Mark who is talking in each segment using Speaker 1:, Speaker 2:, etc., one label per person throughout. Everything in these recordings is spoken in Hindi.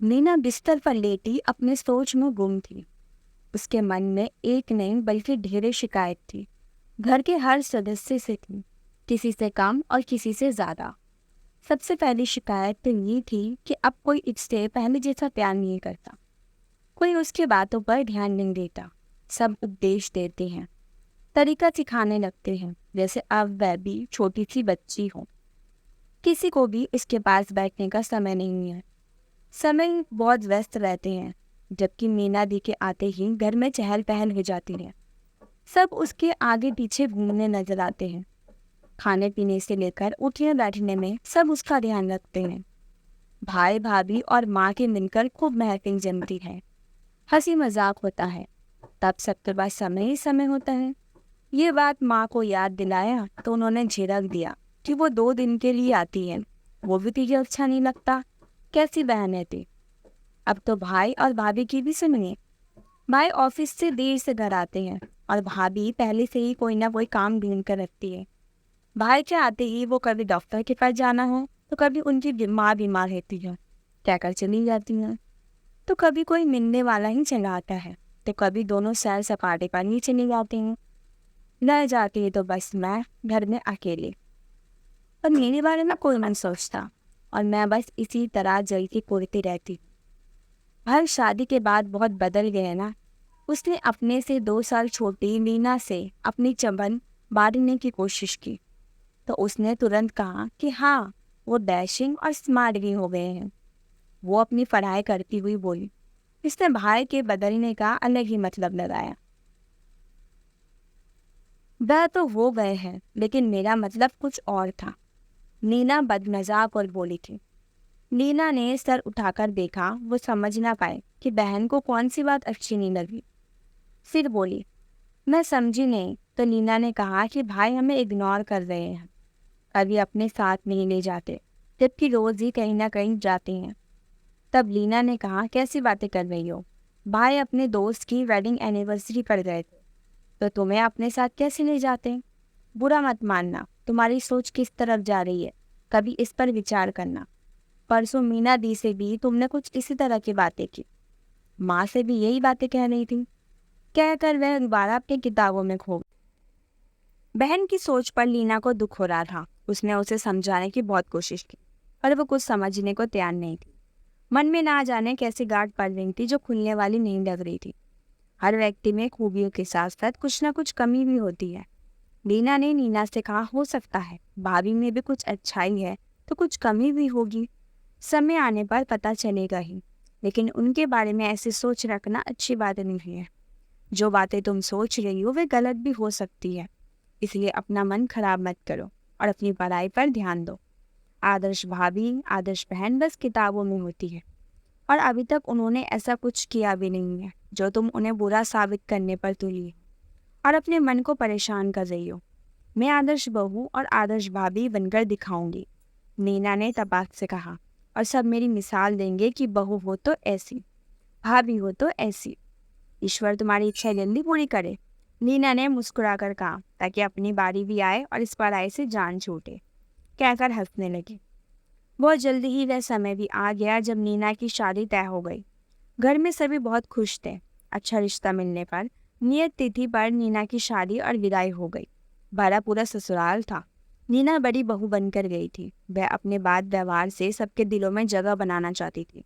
Speaker 1: नीना बिस्तर पर लेटी अपने सोच में गुम थी। उसके मन में एक नहीं बल्कि ढेरों शिकायत थी। घर के हर सदस्य से थी, किसी से कम और किसी से ज्यादा। सबसे पहली शिकायत तो ये थी कि अब कोई इससे पहले जैसा प्यार नहीं करता। कोई उसकी बातों पर ध्यान नहीं देता। सब उपदेश देते हैं, तरीका सिखाने लगते हैं, जैसे अब वह भी छोटी सी बच्ची हो। किसी को भी इसके पास बैठने का समय नहीं है। समय बहुत व्यस्त रहते हैं, जबकि मीना दी के आते ही घर में चहल पहल हो जाती है। सब उसके आगे पीछे घूमने नजर आते हैं। खाने पीने से लेकर उठने बैठने में सब उसका ध्यान रखते हैं। भाई भाभी और माँ के मिलकर खूब महफिल जमती है। हंसी मजाक होता है। तब सबके पास समय ही समय होता है। ये बात माँ को याद दिलाया तो उन्होंने झिड़क दिया कि वो 2 दिन के लिए आती है। वो भी तुझे अच्छा नहीं लगता? कैसी बहन है थी। अब तो भाई और भाभी की भी सुनिए। भाई ऑफिस से देर से घर आते हैं और भाभी पहले से ही कोई ना कोई काम ढूंढ कर रखती है। भाई के आते ही वो कभी डॉक्टर के पास जाना हो तो कभी उनकी माँ बीमार रहती है, कहकर चली जाती है। तो कभी कोई मिलने वाला ही चला आता है, तो कभी दोनों सैर सपाटे पर ही चली जाती हैं। रह जाती है तो बस मैं घर में अकेले। और मेरे बारे में कोई नहीं सोचता और मैं बस इसी तरह जलती कुड़ती रहती। हर शादी के बाद बहुत बदल गए ना। उसने अपने से 2 साल छोटी मीना से अपनी चंबन बांटने की कोशिश की तो उसने तुरंत कहा कि हाँ, वो डैशिंग और स्मार्ट भी हो गए हैं। वो अपनी पढ़ाई करती हुई बोली। इसने भाई के बदलने का अलग ही मतलब लगाया। वह तो हो गए हैं, लेकिन मेरा मतलब कुछ और था। नीना बदमजाक और बोली थी। नीना ने सर उठाकर देखा, वो समझ ना पाए कि बहन को कौन सी बात अच्छी नहीं लगी। फिर बोली, मैं समझी नहीं। तो नीना ने कहा कि भाई हमें इग्नोर कर रहे हैं, कभी अपने साथ नहीं ले जाते, जबकि रोज ही कहीं ना कहीं जाते हैं। तब लीना ने कहा, कैसी बातें कर रही हो? भाई अपने दोस्त की वेडिंग एनिवर्सरी पर गए थे, तो तुम्हें अपने साथ कैसे ले जाते? बुरा मत मानना, तुम्हारी सोच किस तरफ जा रही है, कभी इस पर विचार करना। परसों मीना दी से भी तुमने कुछ इसी तरह की बातें की। माँ से भी यही बातें कह रही थी। कहकर वह दोबारा अपनी किताबों में खो गई। बहन की सोच पर लीना को दुख हो रहा था। उसने उसे समझाने की बहुत कोशिश की, पर वो कुछ समझने को तैयार नहीं थी। मन में ना जाने कैसी गांठ पड़ रही थी जो खुलने वाली नहीं लग रही थी। हर व्यक्ति में खूबियों के साथ साथ कुछ ना कुछ कमी भी होती है। लीना ने नीना से कहा, हो सकता है भाभी में भी कुछ अच्छाई है तो कुछ कमी भी होगी। समय आने पर पता चलेगा ही। लेकिन उनके बारे में ऐसी सोच रखना अच्छी बात नहीं है। जो बातें तुम सोच रही हो वे गलत भी हो सकती है। इसलिए अपना मन खराब मत करो और अपनी पढ़ाई पर ध्यान दो। आदर्श भाभी, आदर्श बहन बस किताबों में होती है और अभी तक उन्होंने ऐसा कुछ किया भी नहीं है जो तुम उन्हें बुरा साबित करने पर तुली और अपने मन को परेशान कर रही हो। मैं आदर्श बहू और आदर्श भाभी बनकर दिखाऊंगी, नीना ने तपाक से कहा। और सब मेरी मिसाल देंगे कि बहू हो तो ऐसी, भाभी हो तो ऐसी। ईश्वर तुम्हारी इच्छा जल्दी पूरी करे, नीना ने मुस्कुराकर कहा, ताकि अपनी बारी भी आए और इस पढ़ाई से जान छूटे। कहकर हंसने लगी। बहुत जल्दी ही वह समय भी आ गया जब नीना की शादी तय हो गई। घर में सभी बहुत खुश थे। अच्छा रिश्ता मिलने पर नियत तिथि पर नीना की शादी और विदाई हो गई। भरा पूरा ससुराल था। नीना बड़ी बहू बनकर गई थी। वह अपने बात व्यवहार से सबके दिलों में जगह बनाना चाहती थी।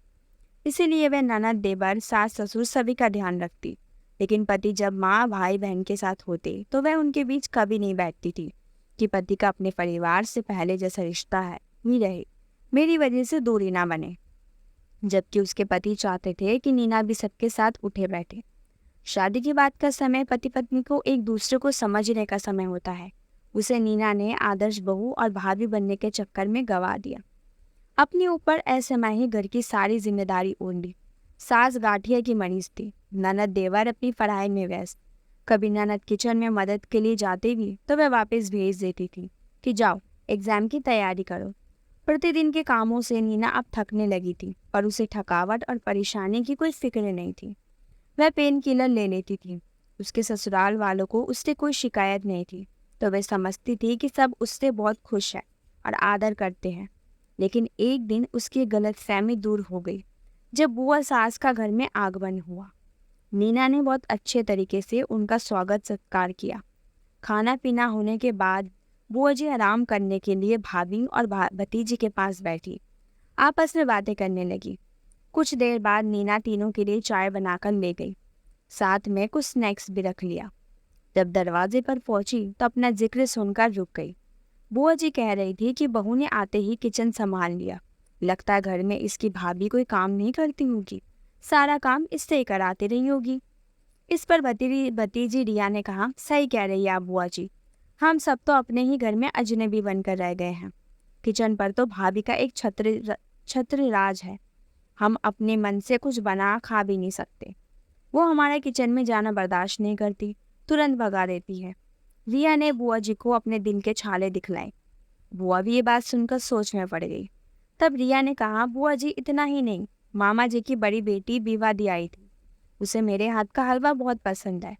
Speaker 1: इसीलिए वह ननद, देवर, सास, ससुर सभी का ध्यान रखती। लेकिन पति जब माँ, भाई, बहन के साथ होते तो वह उनके बीच कभी नहीं बैठती थी कि पति का अपने परिवार से पहले जैसा रिश्ता है ही रहे, मेरी वजह से दूरी ना बने। जबकि उसके पति चाहते थे कि नीना भी सबके साथ उठे बैठे। शादी के बाद का समय पति पत्नी को एक दूसरे को समझने का समय होता है। उसे नीना ने आदर्श बहू और भाभी बनने के चक्कर में गवा दिया। अपने ऊपर असमय ही घर की सारी जिम्मेदारी ओढ़ ली। सास गाठिया की मरीज थी, ननद देवर अपनी पढ़ाई में व्यस्त। कभी ननद किचन में मदद के लिए जाती भी तो वह वापस भेज देती थी कि जाओ एग्जाम की तैयारी करो। प्रतिदिन के कामों से नीना अब थकने लगी थी, पर उसे थकावट और परेशानी की कोई फिक्र नहीं थी। वह पेन किलर ले लेती थी। उसके ससुराल वालों को उससे कोई शिकायत नहीं थी, तो वह समझती थी कि सब उससे बहुत खुश है और आदर करते हैं। लेकिन एक दिन उसकी गलतफहमी दूर हो गई। जब बुआ सास का घर में आगमन हुआ, नीना ने बहुत अच्छे तरीके से उनका स्वागत सत्कार किया। खाना पीना होने के बाद बुआ जी आराम करने के लिए भाभी और भतीजी के पास बैठी आपस में बातें करने लगी। कुछ देर बाद नीना तीनों के लिए चाय बनाकर ले गई, साथ में कुछ स्नैक्स भी रख लिया। जब दरवाजे पर पहुंची तो अपना जिक्र सुनकर रुक गई। बुआ जी कह रही थी कि बहू ने आते ही किचन संभाल लिया। लगता है घर में इसकी भाभी कोई काम नहीं करती होगी, सारा काम इससे ही कराती रही होगी। इस पर भतीजी रिया ने कहा, सही कह रही है आप बुआ जी, हम सब तो अपने ही घर में अजनबी बनकर रह गए हैं। किचन पर तो भाभी का एक छत्र राज है, हम अपने मन से कुछ बना खा भी नहीं सकते। वो हमारे किचन में जाना बर्दाश्त नहीं करती, तुरंत भगा देती है। रिया ने बुआ जी को अपने दिल के छाले दिखलाए। बुआ भी ये बात सुनकर सोच में पड़ गई। तब रिया ने कहा, बुआ जी इतना ही नहीं, मामा जी की बड़ी बेटी विवादी आई थी, उसे मेरे हाथ का हलवा बहुत पसंद है।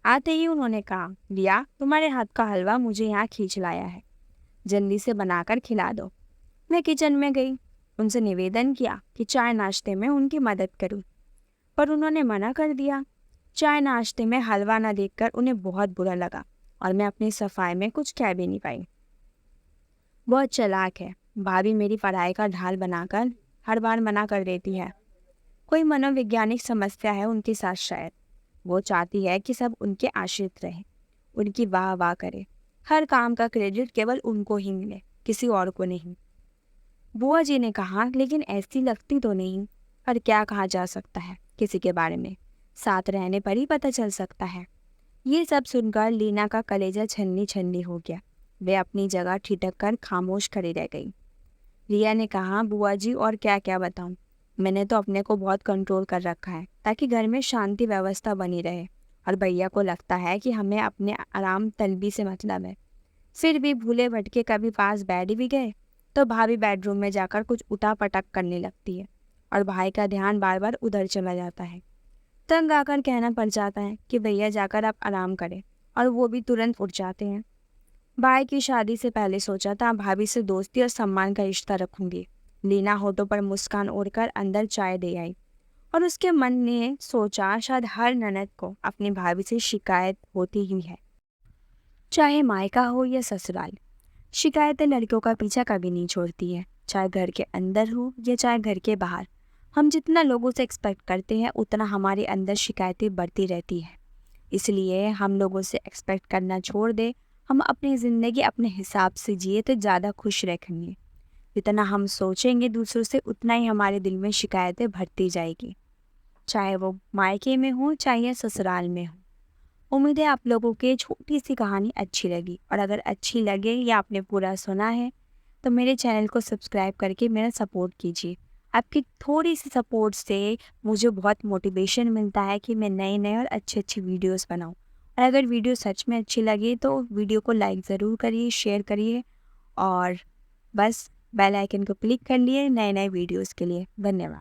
Speaker 1: आते ही उन्होंने कहा, रिया तुम्हारे हाथ का हलवा मुझे यहाँ खींच लाया है, जल्दी से बनाकर खिला दो। मैं किचन में गई, उनसे निवेदन किया कि चाय नाश्ते में उनकी मदद करूं, पर उन्होंने मना कर दिया। चाय नाश्ते में हलवा न देखकर उन्हें बहुत बुरा लगा और मैं अपनी सफाई में कुछ कह भी नहीं पाई। बहुत चालाक है भाभी, मेरी पढ़ाई का ढाल बनाकर हर बार मना कर देती है। कोई मनोवैज्ञानिक समस्या है उनके साथ शायद। वो चाहती है कि सब उनके आश्रित रहे, उनकी वाह वाह करे, हर काम का क्रेडिट केवल उनको ही मिले, किसी और को नहीं। बुआ जी ने कहा, लेकिन ऐसी लगती तो नहीं, पर क्या कहा जा सकता है किसी के बारे में, साथ रहने पर ही पता चल सकता है। ये सब सुनकर लीना का कलेजा छन्नी छन्नी हो गया। वे अपनी जगह ठिठक कर खामोश खड़ी रह गई। रिया ने कहा, बुआ जी और क्या क्या बताऊं, मैंने तो अपने को बहुत कंट्रोल कर रखा है ताकि घर में शांति व्यवस्था बनी रहे, और भैया को लगता है कि हमें अपने आराम तलबी से मतलब है। फिर भी भूले भटके कभी पास बैठ भी गए तो भाभी बेडरूम में जाकर कुछ उठा पटक करने लगती है और भाई का ध्यान बार बार उधर चला जाता है। तंग आकर कहना पड़ जाता है कि भैया जाकर आप आराम करें, और वो भी तुरंत उठ जाते हैं। भाई की शादी से पहले सोचा था भाभी से दोस्ती और सम्मान का रिश्ता रखूंगी। लीना होठों पर मुस्कान ओढ़कर अंदर चाय दे आई और उसके मन ने सोचा शायद हर ननद को अपनी भाभी से शिकायत होती ही है, चाहे मायका हो या ससुराल। शिकायतें लड़कियों का पीछा कभी नहीं छोड़ती है, चाहे घर के अंदर हो या चाहे घर के बाहर। हम जितना लोगों से एक्सपेक्ट करते हैं उतना हमारे अंदर शिकायतें बढ़ती रहती हैं। इसलिए हम लोगों से एक्सपेक्ट करना छोड़ दे, हम अपनी ज़िंदगी अपने हिसाब से जिए तो ज़्यादा खुश रहेंगे। जितना हम सोचेंगे दूसरों से, उतना ही हमारे दिल में शिकायतें भरती जाएगी, चाहे वो मायके में हो चाहे ससुराल में हो। उम्मीद है आप लोगों की छोटी सी कहानी अच्छी लगी, और अगर अच्छी लगे या आपने पूरा सुना है तो मेरे चैनल को सब्सक्राइब करके मेरा सपोर्ट कीजिए। आपकी थोड़ी सी सपोर्ट से मुझे बहुत मोटिवेशन मिलता है कि मैं नए नए और अच्छे अच्छे वीडियोस बनाऊं। और अगर वीडियो सच में अच्छी लगी तो वीडियो को लाइक ज़रूर करिए, शेयर करिए, और बस बेल आइकन को क्लिक कर लिए नए नए वीडियोस के लिए। धन्यवाद।